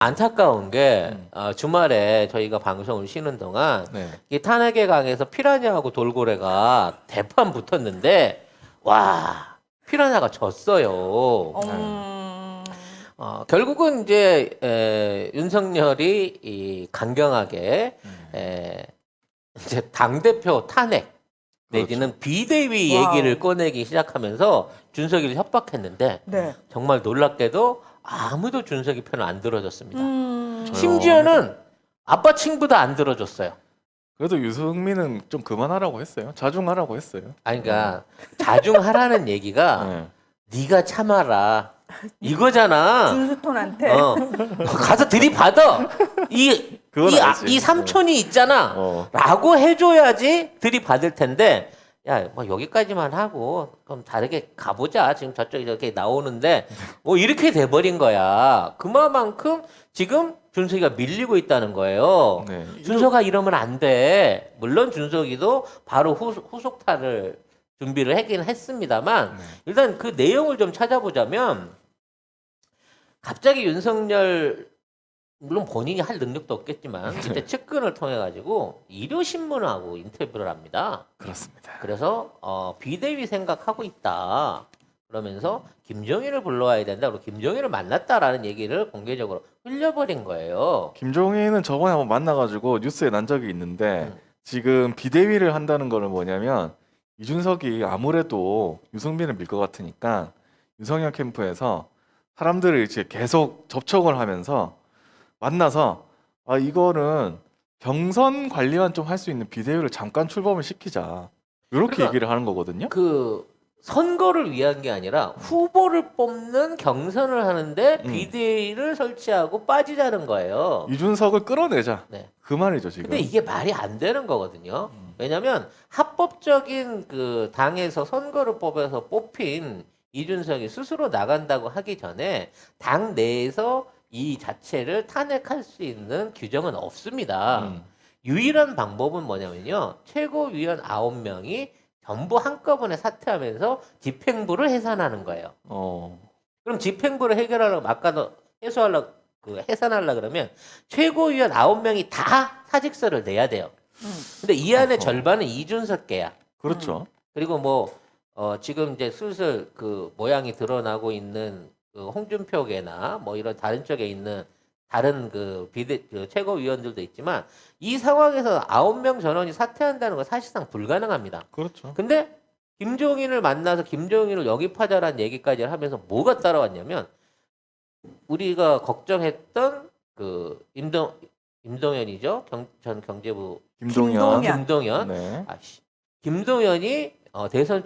안타까운 게 주말에 저희가 방송을 쉬는 동안 네. 이 탄핵의 강에서 피라냐하고 돌고래가 대판 붙었는데 와 피라냐가 졌어요. 결국은 이제 윤석열이 이 강경하게 이제 당 대표 탄핵 내지는 비대위 와우. 얘기를 꺼내기 시작하면서 준석이를 협박했는데 네. 정말 놀랍게도 아무도 준석이 편을 안 들어줬습니다. 저요. 심지어는 아빠 친구도 안 들어줬어요. 그래도 유승민은 좀 그만하라고 했어요. 자중하라고 했어요. 아니 그러니까 자중하라는 얘기가 네. 네가 참아라 이거잖아. 준수톤한테. 가서 들이받아. 그건 알지. 이 삼촌이 있잖아. 라고 해줘야지 들이받을 텐데 야, 뭐 여기까지만 하고 그럼 다르게 가보자. 지금 저쪽에 이렇게 나오는데 뭐 이렇게 돼버린 거야. 그만큼 지금 준석이가 밀리고 있다는 거예요. 네. 준석아 이러면 안 돼. 물론 준석이도 바로 후속타를 준비를 하긴 했습니다만 네. 일단 그 내용을 좀 찾아보자면 갑자기 윤석열 물론 본인이 할 능력도 없겠지만 그때 측근을 통해 가지고 일요신문하고 인터뷰를 합니다. 그렇습니다. 그래서 비대위 생각하고 있다. 그러면서 김종인을 불러와야 된다. 그리고 김종인을 만났다라는 얘기를 공개적으로 흘려버린 거예요. 김종인은 저번에 한번 만나가지고 뉴스에 난 적이 있는데 지금 비대위를 한다는 거는 뭐냐면 이준석이 아무래도 유승민을 밀 것 같으니까 윤석열 캠프에서 사람들을 이제 계속 접촉을 하면서 만나서 아 이거는 경선 관리만 좀 할 수 있는 비대위를 잠깐 출범을 시키자 이렇게 그러니까 얘기를 하는 거거든요. 그 선거를 위한 게 아니라 후보를 뽑는 경선을 하는데 비대위를 설치하고 빠지자는 거예요. 이준석을 끌어내자. 네. 그 말이죠 지금. 근데 이게 말이 안 되는 거거든요. 왜냐하면 합법적인 그 당에서 선거를 뽑아서 뽑힌 이준석이 스스로 나간다고 하기 전에 당 내에서 이 자체를 탄핵할 수 있는 규정은 없습니다. 유일한 방법은 뭐냐면요. 최고위원 9명이 전부 한꺼번에 사퇴하면서 집행부를 해산하는 거예요. 그럼 집행부를 해결하려고 아까도 해산하려고 그러면 최고위원 9명이 다 사직서를 내야 돼요. 근데 이 안에 절반은 이준석 계야. 그렇죠. 그리고 뭐 지금 이제 슬슬 그 모양이 드러나고 있는 그 홍준표 계나 뭐 이런 다른 쪽에 있는 다른 그 최고위원들도 있지만 이 상황에서 9명 전원이 사퇴한다는 건 사실상 불가능합니다. 그렇죠. 근데 김종인을 만나서 김종인을 영입하자라는 얘기까지 하면서 뭐가 따라왔냐면 우리가 걱정했던 그 임동연이죠. 전 경제부 김동연. 네. 김동연이 대선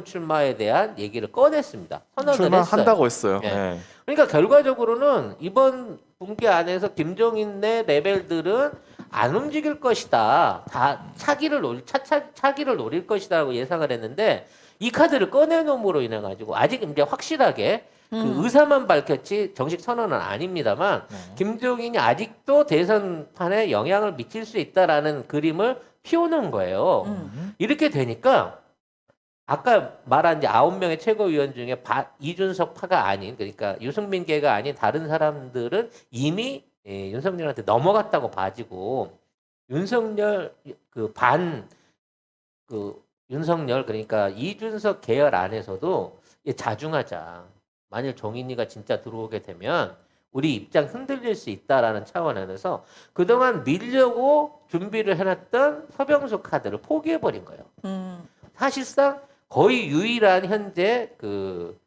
출마에 대한 얘기를 꺼냈습니다. 선언을 했어요. 출마한다고 했어요. 네. 네. 그러니까 결과적으로는 이번 분기 안에서 김종인 내 레벨들은 안 움직일 것이다. 다 차기를 노릴 것이다라고 예상을 했는데 이 카드를 꺼내놓음으로 인해 가지고 아직 이제 확실하게 그 의사만 밝혔지 정식 선언은 아닙니다만 김종인이 아직도 대선판에 영향을 미칠 수 있다라는 그림을 피워놓은 거예요. 이렇게 되니까 아까 말한 이제 9명의 최고위원 중에 이준석 파가 아닌 그러니까 유승민계가 아닌 다른 사람들은 이미 윤석열한테 넘어갔다고 봐지고 윤석열 윤석열 그러니까 이준석 계열 안에서도 자중하자. 만일 종인이가 진짜 들어오게 되면 우리 입장 흔들릴 수 있다라는 차원에서 그동안 밀려고 준비를 해놨던 서병수 카드를 포기해버린 거예요. 사실상 거의 유일한 현재 그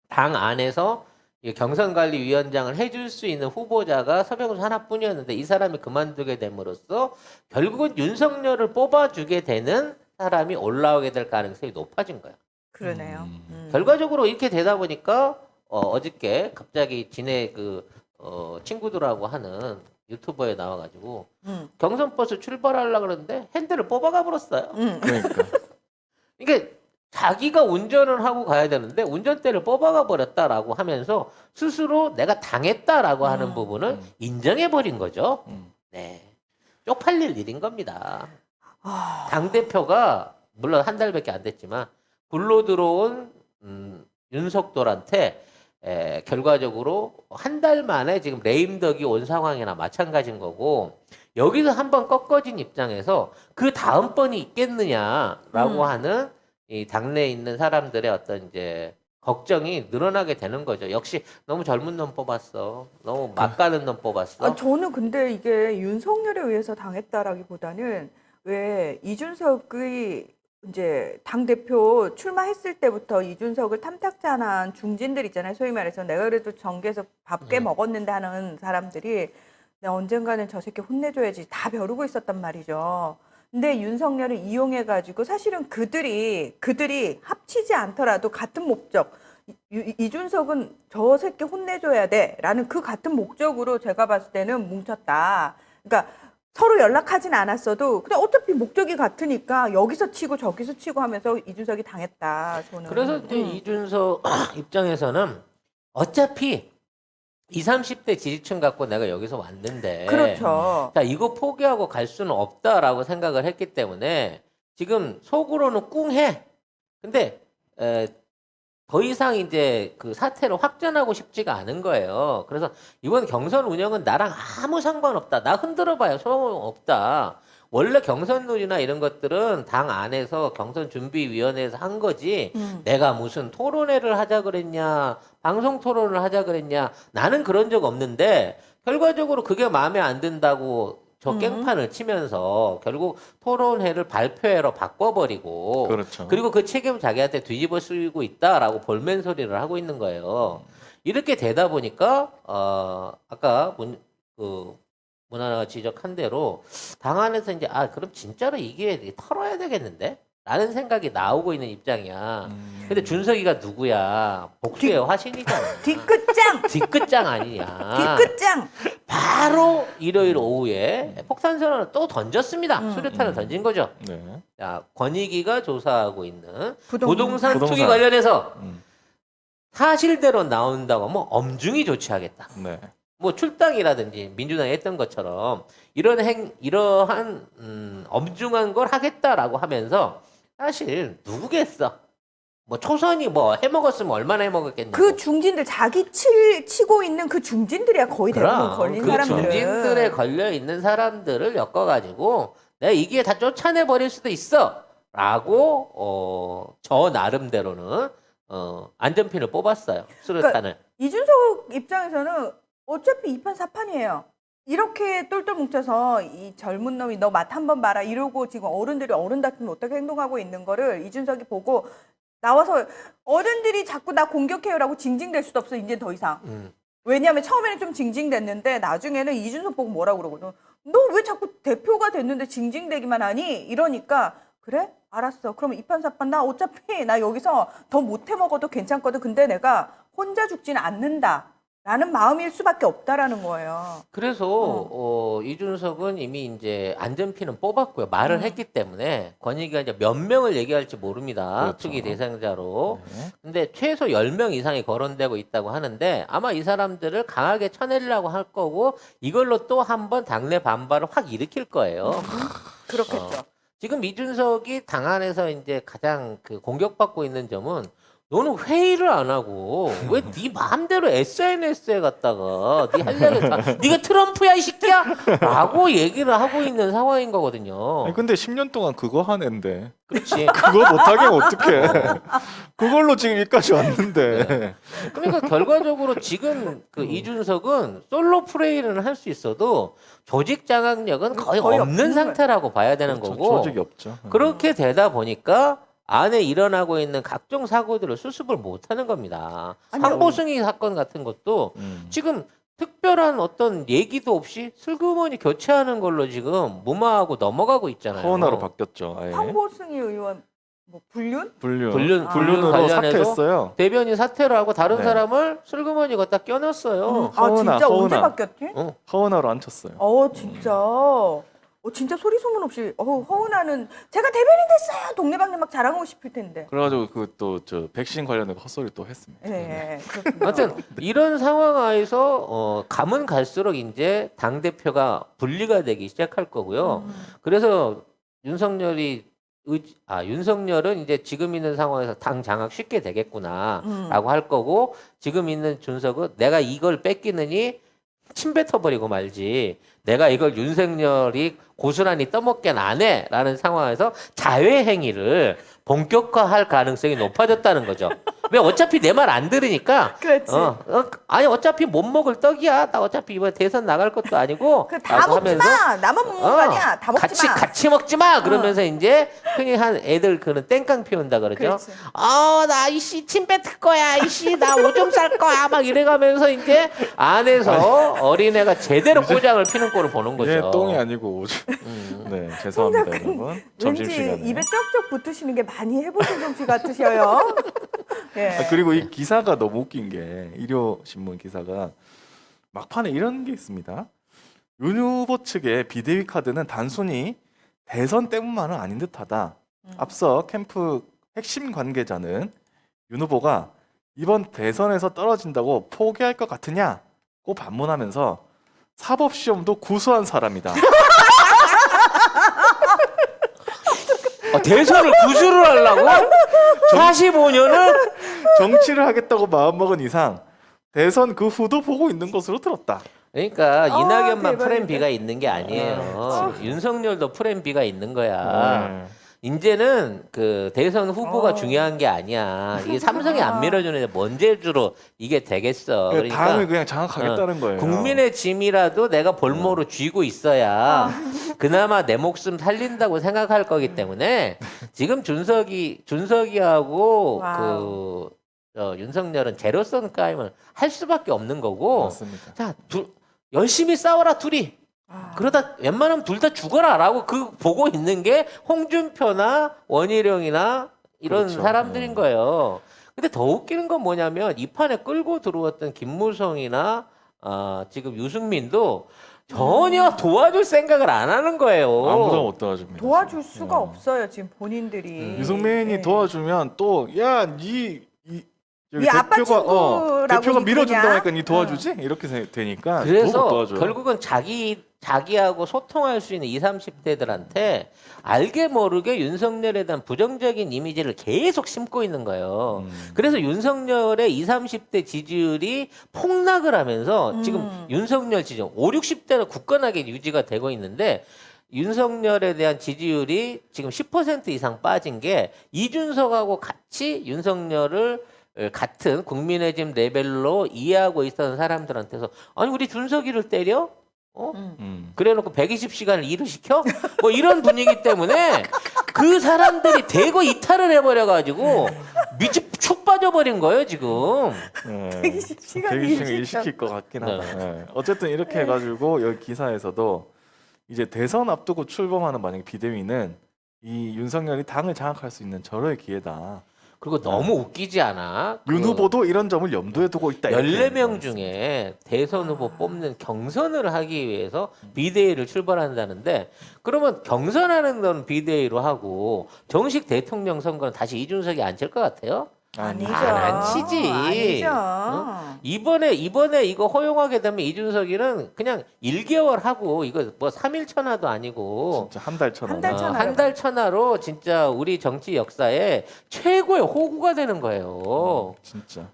당 안에서 경선관리위원장을 해줄 수 있는 후보자가 서병수 하나뿐이었는데 이 사람이 그만두게 됨으로써 결국은 윤석열을 뽑아주게 되는 사람이 올라오게 될 가능성이 높아진 거예요. 그러네요. 결과적으로 이렇게 되다 보니까 어저께 갑자기 지네 친구들하고 하는 유튜버에 나와가지고 경선 버스 출발하려고 그러는데 핸들을 뽑아가 버렸어요. 그러니까. 이게 자기가 운전을 하고 가야 되는데 운전대를 뽑아가 버렸다라고 하면서 스스로 내가 당했다라고 하는 부분을 인정해 버린 거죠. 네, 쪽팔릴 일인 겁니다. 당 대표가 물론 한 달밖에 안 됐지만 굴러 들어온 윤석돌한테 결과적으로 한 달 만에 지금 레임덕이 온 상황이나 마찬가지인 거고 여기서 한번 꺾어진 입장에서 그 다음번이 있겠느냐라고 하는 이 당내에 있는 사람들의 어떤 이제 걱정이 늘어나게 되는 거죠. 역시 너무 젊은 놈 뽑았어. 너무 막 가는 놈 뽑았어. 아, 저는 근데 이게 윤석열에 의해서 당했다라기보다는 왜 이준석의 이제 당대표 출마했을 때부터 이준석을 탐탁자한 중진들 있잖아요. 소위 말해서 내가 그래도 정계에서 밥 꽤 먹었는데 하는 사람들이 내가 언젠가는 저 새끼 혼내줘야지 다 벼르고 있었단 말이죠. 근데 윤석열을 이용해가지고 사실은 그들이 합치지 않더라도 같은 목적, 이준석은 저 새끼 혼내줘야 돼라는 그 같은 목적으로 제가 봤을 때는 뭉쳤다. 그러니까 서로 연락하진 않았어도 그냥 어차피 목적이 같으니까 여기서 치고 저기서 치고 하면서 이준석이 당했다. 저는. 그래서 이제 이준석 입장에서는 어차피 20, 30대 지지층 갖고 내가 여기서 왔는데 그렇죠. 자, 이거 포기하고 갈 수는 없다라고 생각을 했기 때문에 지금 속으로는 꿍해. 근데 더 이상 이제 그 사태를 확전하고 싶지가 않은 거예요. 그래서 이번 경선 운영은 나랑 아무 상관없다. 나 흔들어봐요. 소용없다. 원래 경선 룰이나 이런 것들은 당 안에서 경선 준비위원회에서 한 거지. 내가 무슨 토론회를 하자 그랬냐, 방송 토론을 하자 그랬냐. 나는 그런 적 없는데 결과적으로 그게 마음에 안 든다고 저 깽판을 치면서 결국 토론회를 발표회로 바꿔버리고 그렇죠. 그리고 그 책임을 자기한테 뒤집어 쓰고 있다라고 볼멘 소리를 하고 있는 거예요. 이렇게 되다 보니까 아까 문하나가 지적한 대로 당 안에서 이제 그럼 진짜로 이게 털어야 되겠는데? 라는 생각이 나오고 있는 입장이야. 근데 준석이가 누구야? 복수의 화신이잖아. 뒤끝장 아니냐. 뒤끝장. 바로 일요일 오후에 폭탄 선언을 또 던졌습니다. 수류탄을 던진 거죠. 네. 자, 권익위가 조사하고 있는 부동산 투기 부동산. 관련해서 음. 사실대로 나온다고 하면 엄중히 조치하겠다. 네. 뭐 출당이라든지 민주당이 했던 것처럼 이러한 엄중한 걸 하겠다라고 하면서 사실 누구겠어? 뭐 초선이 뭐 해먹었으면 얼마나 해먹었겠냐. 그 중진들 자기 치고 있는 그 중진들이야 거의 대부분 걸린 그 사람들은. 중진들에 걸려 있는 사람들을 엮어가지고 내가 이게 다 쫓아내 버릴 수도 있어라고 저 나름대로는 안전핀을 뽑았어요. 수류탄을. 그러니까 이준석 입장에서는 어차피 2판 4판이에요. 이렇게 똘똘 뭉쳐서 이 젊은 놈이 너 맛 한번 봐라 이러고 지금 어른들이 어른 다투면 어떻게 행동하고 있는 거를 이준석이 보고 나와서 어른들이 자꾸 나 공격해요라고 징징댈 수도 없어 이제 더 이상. 왜냐하면 처음에는 좀 징징댔는데 나중에는 이준석 보고 뭐라고 그러거든. 너 왜 자꾸 대표가 됐는데 징징대기만 하니? 이러니까 그래? 알았어. 그러면 2판 4판 나 어차피 나 여기서 더 못해 먹어도 괜찮거든. 근데 내가 혼자 죽지는 않는다. 라는 마음일 수밖에 없다라는 거예요. 그래서 이준석은 이미 이제 안전핀은 뽑았고요. 말을 했기 때문에 권익위가 이제 몇 명을 얘기할지 모릅니다. 그렇죠. 투기 대상자로. 네. 근데 최소 10명 이상이 거론되고 있다고 하는데 아마 이 사람들을 강하게 쳐내려고 할 거고 이걸로 또 한 번 당내 반발을 확 일으킬 거예요. 그렇겠죠. 지금 이준석이 당 안에서 이제 가장 그 공격받고 있는 점은 너는 회의를 안 하고 왜 네 마음대로 SNS에 갔다가 네 하려고 네가 트럼프야 이 새끼야 라고 얘기를 하고 있는 상황인 거거든요. 아니, 근데 10년 동안 그거 한 앤데 그렇지. 그거 못하게 하면 어떡해. 그걸로 지금 여기까지 왔는데. 그러니까 결과적으로 지금 그 이준석은 솔로 플레이는 할 수 있어도 조직 장악력은 거의 거의 없는 없는 상태라고 봐야 되는 그렇죠. 거고 조직이 없죠. 그렇게 되다 보니까 안에 일어나고 있는 각종 사고들을 수습을 못하는 겁니다. 아니요. 황보승이 사건 같은 것도 지금 특별한 어떤 얘기도 없이 슬그머니 교체하는 걸로 지금 무마하고 넘어가고 있잖아요. 허은하로 바뀌었죠. 아예. 황보승희 의원 뭐 불륜? 불륜으로 관련해서 사퇴했어요. 대변인 사퇴를 하고 다른 네. 사람을 슬그머니 갖다 껴넣었어요. 아 허은하, 진짜 언제 허은하. 바뀌었지? 허은하로 앉혔어요. 진짜. 진짜 소리 소문 없이 허은하는 제가 대변인 됐어요. 동네방네 막 자랑하고 싶을 텐데. 그래가지고 그 또 저 백신 관련해 헛소리 또 했습니다. 예. 그렇군요. 아무튼 이런 상황 하에서 가면 갈수록 이제 당 대표가 분리가 되기 시작할 거고요. 그래서 윤석열이 윤석열은 이제 지금 있는 상황에서 당 장악 쉽게 되겠구나라고 할 거고 지금 있는 준석은 내가 이걸 뺏기느니 침 뱉어버리고 말지. 내가 이걸 윤석열이 고스란히 떠먹게는 안 해라는 상황에서 자회 행위를 본격화할 가능성이 높아졌다는 거죠. 왜 어차피 내 말 안 들으니까. 그렇지. 아니 어차피 못 먹을 떡이야. 나 어차피 이번 대선 나갈 것도 아니고. 다 라고 먹지 마. 나만 먹는 거 아니야. 다 먹지 마. 같이 먹지 마. 그러면서 이제 흔히 한 애들 그런 땡깡 피운다 그러죠. 그렇지. 나 이씨 침 뱉을 거야. 이씨 나 오줌 쌀 거야. 막 이래가면서 이제 안에서 어린애가 제대로 꼬장을 피는 꼴을 보는 거죠. 이게 똥이 아니고 오줌. 네, 죄송합니다, 여러분. 점심 왠지 시간에. 입에 쩍쩍 붙으시는 게 많이 해보신 솜씨 같으셔요. 예. 그리고 이 기사가 너무 웃긴 게 일요신문 기사가 막판에 이런 게 있습니다. 윤 후보 측의 비대위 카드는 단순히 대선 때문만은 아닌 듯하다. 앞서 캠프 핵심 관계자는 윤 후보가 이번 대선에서 떨어진다고 포기할 것 같으냐고 반문하면서 사법시험도 구수한 사람이다. 대선을 구수를 하려고? 45년은? 정치를 하겠다고 마음먹은 이상 대선 그 후도 보고 있는 것으로 들었다. 그러니까 이낙연만 대박이다. 프랜 B가 있는 게 아니에요. 윤석열도 프랜 B가 있는 거야. 네. 이제는 그 대선 후보가 중요한 게 아니야. 이게 삼성이 안 밀어주는데 뭔 재주로 이게 되겠어. 당을 그러니까 그냥 장악하겠다는 거예요. 국민의 짐이라도 내가 볼모로 쥐고 있어야 그나마 내 목숨 살린다고 생각할 거기 때문에 지금 준석이하고 와우. 윤석열은 제로선 게임을 할 수밖에 없는 거고. 맞습니다. 자, 열심히 싸워라 둘이. 그러다 웬만하면 둘 다 죽어라라고 보고 있는 게 홍준표나 원희룡이나 이런 그렇죠. 사람들인 거예요. 근데 더 웃기는 건 뭐냐면 이 판에 끌고 들어왔던 김무성이나 지금 유승민도 전혀 도와줄 생각을 안 하는 거예요. 아무도 못 도와줍니다. 도와줄 수가 네. 없어요. 지금 본인들이. 유승민이 예. 도와주면 또 야, 네 아빠 친구라고 대표가 밀어준다고 그러냐? 하니까 니 도와주지? 이렇게 되니까 누구 못 그래서 도와줘요. 결국은 자기하고 소통할 수 있는 20, 30대들한테 알게 모르게 윤석열에 대한 부정적인 이미지를 계속 심고 있는 거예요. 그래서 윤석열의 20, 30대 지지율이 폭락을 하면서 지금 윤석열 지지율 5, 60대는 굳건하게 유지가 되고 있는데 윤석열에 대한 지지율이 지금 10% 이상 빠진 게 이준석하고 같이 윤석열을 같은 국민의 짐 레벨로 이해하고 있었던 사람들한테서 아니 우리 준석이를 때려? 그래놓고 120시간을 일을 시켜? 뭐 이런 분위기 때문에 그 사람들이 대거 이탈을 해버려가지고 밑이 축 빠져버린 거예요 지금. 120시간 120시간 일 시킬 것 같긴 네. 하다. 네. 어쨌든 이렇게 해가지고 여기 기사에서도 이제 대선 앞두고 출범하는 만약에 비대위는 이 윤석열이 당을 장악할 수 있는 절호의 기회다. 그리고 너무 웃기지 않아? 윤 후보도 이런 점을 염두에 두고 있다. 이렇게 14명 말했습니다. 중에 대선 후보 뽑는 경선을 하기 위해서 비대위를 출발한다는데 그러면 경선하는 건 비대위로 하고 정식 대통령 선거는 다시 이준석이 앉을 것 같아요? 아니죠. 안 치지. 아니죠. 응? 이번에 이거 허용하게 되면 이준석이는 그냥 1개월 하고 이거 뭐 3일 천하도 아니고 진짜 한 달 천원. 한달 천하. 한 달 천하로 진짜 우리 정치 역사에 최고의 호구가 되는 거예요. 진짜.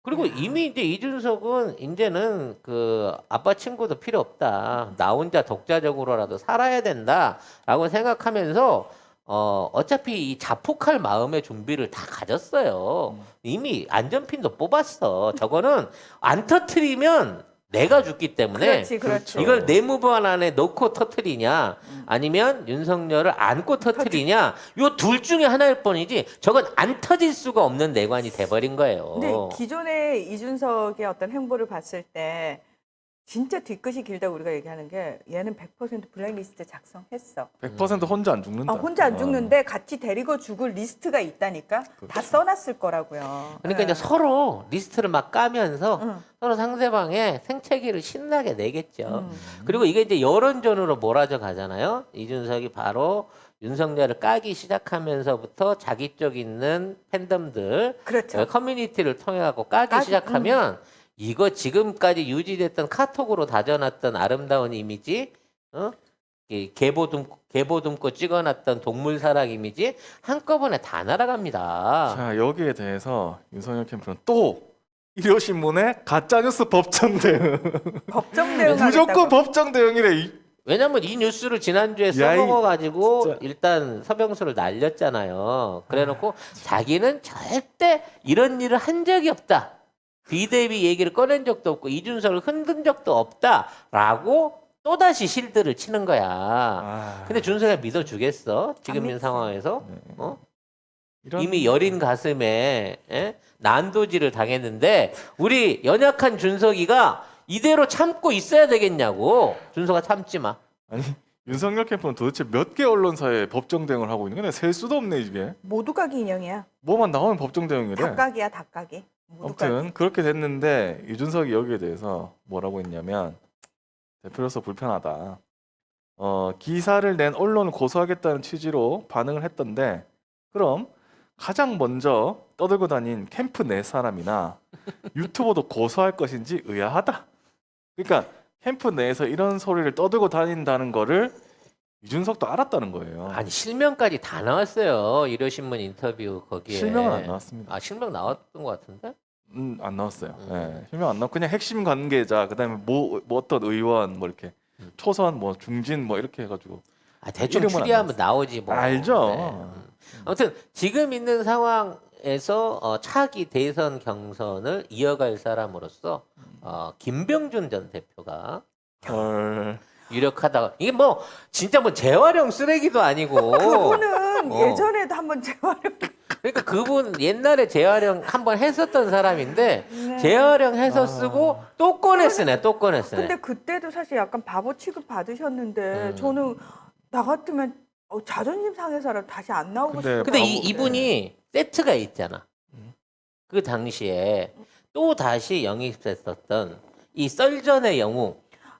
그리고 이미 이제 이준석은 이제는 그 아빠 친구도 필요 없다. 나 혼자 독자적으로라도 살아야 된다라고 생각하면서 어차피 이 자폭할 마음의 준비를 다 가졌어요. 이미 안전핀도 뽑았어. 저거는 안 터트리면 내가 죽기 때문에 그렇지. 이걸 내무반 안에 넣고 터트리냐 아니면 윤석열을 안고 터트리냐 요 둘 중에 하나일 뿐이지 저건 안 터질 수가 없는 내관이 돼버린 거예요. 근데 기존의 이준석의 어떤 행보를 봤을 때 진짜 뒤끝이 길다고 우리가 얘기하는 게 얘는 100% 블랙리스트 작성했어. 100% 혼자 안 죽는다. 혼자 안 죽는데 같이 데리고 죽을 리스트가 있다니까 다 써놨을 거라고요. 그러니까 이제 서로 리스트를 막 까면서 서로 상대방의 생채기를 신나게 내겠죠. 그리고 이게 이제 여론전으로 몰아져 가잖아요. 이준석이 바로 윤석열을 까기 시작하면서부터 자기 쪽 있는 팬덤들, 그렇죠. 커뮤니티를 통해 갖고 까기 시작하면 이거 지금까지 유지됐던 카톡으로 다져놨던 아름다운 이미지, 개보듬고 찍어놨던 동물사랑 이미지 한꺼번에 다 날아갑니다. 자, 여기에 대해서 윤석열 캠프는 또 일요신문에 가짜뉴스 법정 대응. 법정 대응 무조건 법정 대응이래. 왜냐면 이 뉴스를 지난주에 야, 이 써먹어가지고 진짜. 일단 서병수를 날렸잖아요. 그래놓고 자기는 절대 이런 일을 한 적이 없다. 비대위 얘기를 꺼낸 적도 없고 이준석을 흔든 적도 없다라고 또다시 실드를 치는 거야. 아, 근데 준석이가 믿어주겠어? 지금 있는 믿지. 상황에서? 네. 어? 이런- 이미 여린 가슴에 난도질을 당했는데 우리 연약한 준석이가 이대로 참고 있어야 되겠냐고. 준석아 참지 마. 아니 윤석열 캠프는 도대체 몇 개 언론사에 법정 대응을 하고 있는 거야? 셀 수도 없네 이게. 모두가 인형이야. 뭐만 나오면 법정 대응이래. 닭가기야 닭가기. 모두가. 아무튼 그렇게 됐는데 이준석이 여기에 대해서 뭐라고 했냐면 대표로서 불편하다. 기사를 낸 언론을 고소하겠다는 취지로 반응을 했던데 그럼 가장 먼저 떠들고 다닌 캠프 내 사람이나 유튜버도 고소할 것인지 의아하다. 그러니까 캠프 내에서 이런 소리를 떠들고 다닌다는 거를 이준석도 알았다는 거예요. 아니 실명까지 다 나왔어요. 일요신문 인터뷰 거기에. 실명은 안 나왔습니다. 아 실명 나왔던 것 같은데? 안 나왔어요. 예, 실명 안 나왔고 그냥 핵심 관계자 그다음에 뭐 어떤 의원 뭐 이렇게 초선 뭐 중진 뭐 이렇게 해가지고 아 대충 이름은 안 추리하면 나오지 뭐. 알죠. 네. 아무튼 지금 있는 상황에서 차기 대선 경선을 이어갈 사람으로서 김병준 전 대표가 헐. 유력하다. 이게 뭐 진짜 뭐 재활용 쓰레기도 아니고. 그분은 어. 예전에도 한번 재활용. 그러니까 그분 옛날에 재활용 한번 했었던 사람인데 네. 재활용해서 쓰고 또 꺼내 쓰네. 또 꺼내 쓰네. 근데 그때도 사실 약간 바보 취급 받으셨는데 음. 저는 나 같으면 자존심 상해서라도 다시 안 나오고 근데 싶어. 근데 바보- 이분이 세트가 있잖아. 음. 그 당시에 또 다시 영입했었던 이 썰전의 영웅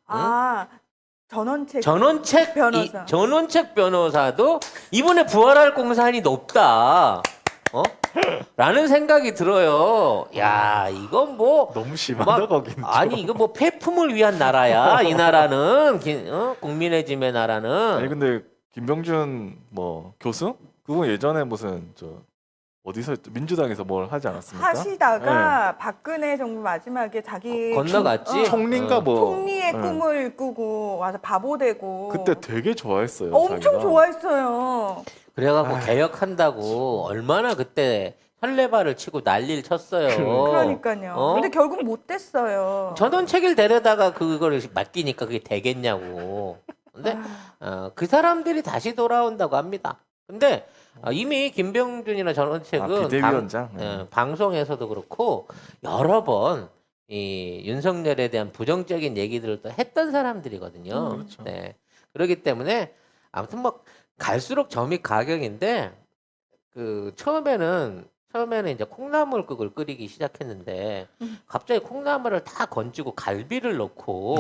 아 전원책 전원책 변호사. 전원책 변호사도 이번에 부활할 공산이 높다. 라는 생각이 들어요. 야, 이건 뭐 너무 심하다 막- 거기는. 아니 이거 뭐 폐품을 위한 나라야. 이 나라는 국민의 짐의 나라는. 아니 근데 김병준 뭐 교수? 그분 예전에 무슨 어디서 민주당에서 뭘 하지 않았습니까? 하시다가 박근혜 정부 마지막에 자기 건너갔지? 총리인가 뭐 총리의 예. 꿈을 꾸고 와서 바보 되고 그때 되게 좋아했어요. 엄청 자기가. 좋아했어요. 그래갖고 아휴. 개혁한다고 얼마나 그때 설레발을 치고 난리를 쳤어요. 그러니까요. 어? 근데 결국 못 됐어요. 전원책을 데려다가 그거를 맡기니까 그게 되겠냐고. 근데 그 사람들이 다시 돌아온다고 합니다. 근데 이미 김병준이나 전원책은 비대위원장. 방송에서도 그렇고 여러 번 이 윤석열에 대한 부정적인 얘기들을 또 했던 사람들이거든요. 그렇죠. 네. 그렇기 때문에 아무튼 뭐 갈수록 점이 가격인데 그 처음에는 이제 콩나물국을 끓이기 시작했는데 갑자기 콩나물을 다 건지고 갈비를 넣고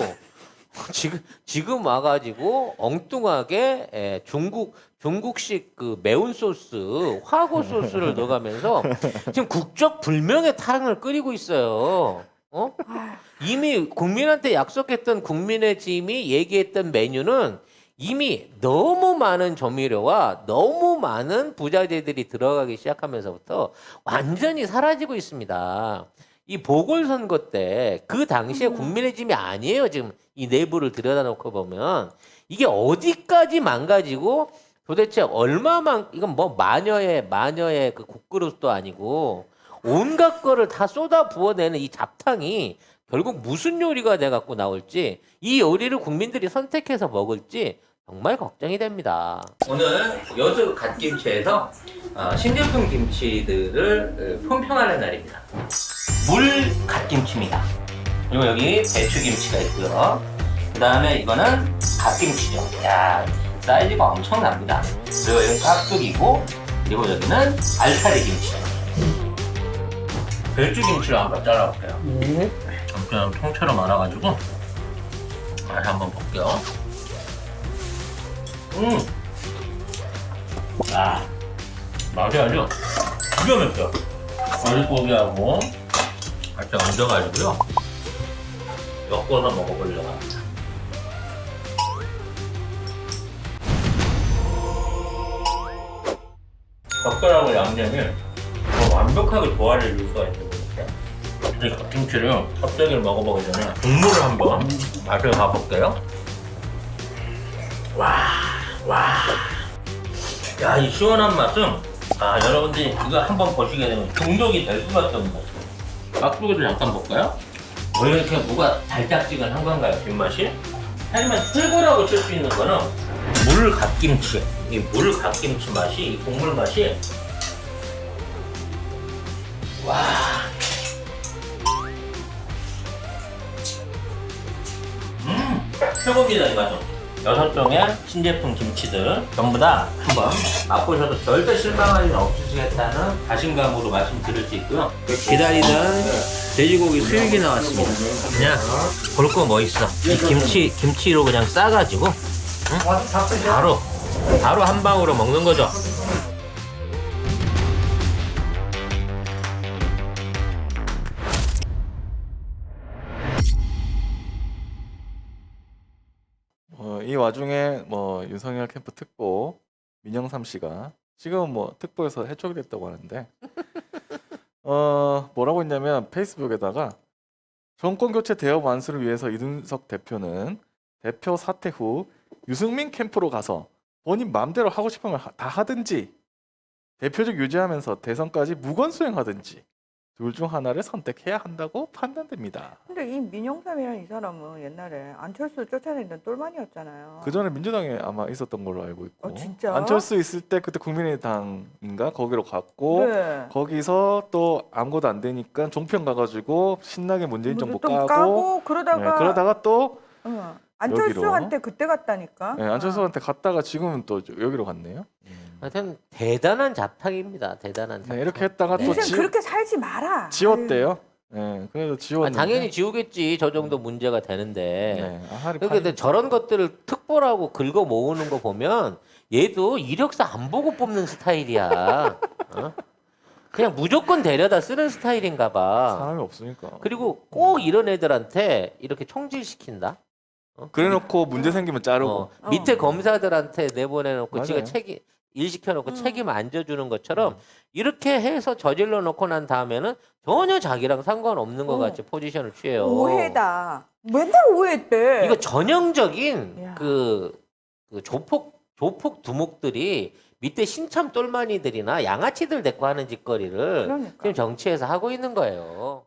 지금 와가지고 엉뚱하게 중국식 그 매운 소스 화고 소스를 넣어가면서 지금 국적 불명의 탕을 끓이고 있어요. 이미 국민한테 약속했던 국민의 짐이 얘기했던 메뉴는 이미 너무 많은 조미료와 너무 많은 부자재들이 들어가기 시작하면서부터 완전히 사라지고 있습니다. 이 보궐선거 때 그 당시에 국민의 짐이 아니에요. 지금 이 내부를 들여다놓고 보면 이게 어디까지 망가지고 도대체 얼마만 이건 뭐 마녀의 그 국그릇도 아니고 온갖 거를 다 쏟아 부어내는 이 잡탕이 결국 무슨 요리가 돼 갖고 나올지 이 요리를 국민들이 선택해서 먹을지 정말 걱정이 됩니다. 오늘 여수 갓김치에서 신제품 김치들을 품평하는 날입니다. 물 갓김치입니다. 그리고 여기 배추김치가 있고요. 그 다음에 이거는 갓김치죠. 야, 사이즈가 엄청납니다. 그리고 여기는 깍두기고, 그리고 여기는 알타리 김치. 배추김치를 한번 잘라볼게요. 엄청 통째로 말아가지고 맛 한번 볼게요. 맛이 아주 기가 막혀. 머릿고기하고 같이 얹어가지고요. 엮어서 먹어보려고 합니다. 젓가락을 양념이 완벽하게 조화를 이룰 수가 있는 것 같아요. 이 갓김치를 껍데기를 먹어보기 전에 국물을 한번 맛을 봐볼게요. 야, 이 시원한 맛은 여러분들이 이거 한번 보시게 되면 중독이 될 수밖에 없는 맛이에요. 막두기도 잠깐 볼까요? 왜 이렇게 무가 달짝지근한 건가요, 뒷맛이? 하지만 최고라고 칠 수 있는 거는 물갓김치. 이 물갓김치 맛이, 이 국물 맛이 최고입니다, 이 맛은. 6종의 신제품 김치들 전부 다 한번 맛보셔도 절대 실망할 일 없으시겠다는 자신감으로 말씀드릴 수 있고요. 기다리던 돼지고기 수육이 나왔습니다. 그냥 볼 거 뭐 있어. 이 김치로 그냥 싸가지고 바로 한 방으로 먹는 거죠. 이 와중에 뭐 윤석열 캠프 특보 민영삼 씨가 지금 뭐 특보에서 해촉이 됐다고 하는데 뭐라고 했냐면 페이스북에다가 정권 교체 대업 완수를 위해서 이준석 대표는 대표 사퇴 후 유승민 캠프로 가서 본인 마음대로 하고 싶은 걸 다 하든지 대표직 유지하면서 대선까지 무건 수행하든지 둘 중 하나를 선택해야 한다고 판단됩니다. 근데 이 민영삼이라는 이 사람은 옛날에 안철수 쫓아내던 똘마니였잖아요. 그 전에 민주당에 아마 있었던 걸로 알고 있고 진짜? 안철수 있을 때 그때 국민의당인가 거기로 갔고 네. 거기서 또 아무것도 안 되니까 종편 가가지고 신나게 문재인 정부 좀 까고 그러다가 그러다가 또 안철수한테 그때 갔다니까. 안철수한테 갔다가 지금은 또 여기로 갔네요. 하여튼 대단한 잡탕입니다. 대단한 잡탕. 네, 이렇게 했다가 또 인생 그렇게 살지 마라. 지웠대요. 네, 그래서 지웠는데 당연히 지우겠지. 저 정도 문제가 되는데. 네, 아하리 그러니까 파이- 저런 것들을 특보라고 긁어 모으는 거 보면 얘도 이력서 안 보고 뽑는 스타일이야. 어? 그냥 무조건 데려다 쓰는 스타일인가 봐. 사람이 없으니까. 그리고 꼭 이런 애들한테 이렇게 총질시킨다. 그래놓고 문제 생기면 자르고. 밑에 검사들한테 내보내놓고 맞아요. 지가 일 시켜놓고 책임 안 져주는 것처럼 이렇게 해서 저질러 놓고 난 다음에는 전혀 자기랑 상관없는 것 같이 포지션을 취해요. 오해다. 맨날 오해했대. 이거 전형적인 야. 그 조폭 두목들이 밑에 신참 똘마니들이나 양아치들 데리고 하는 짓거리를 그러니까. 지금 정치에서 하고 있는 거예요.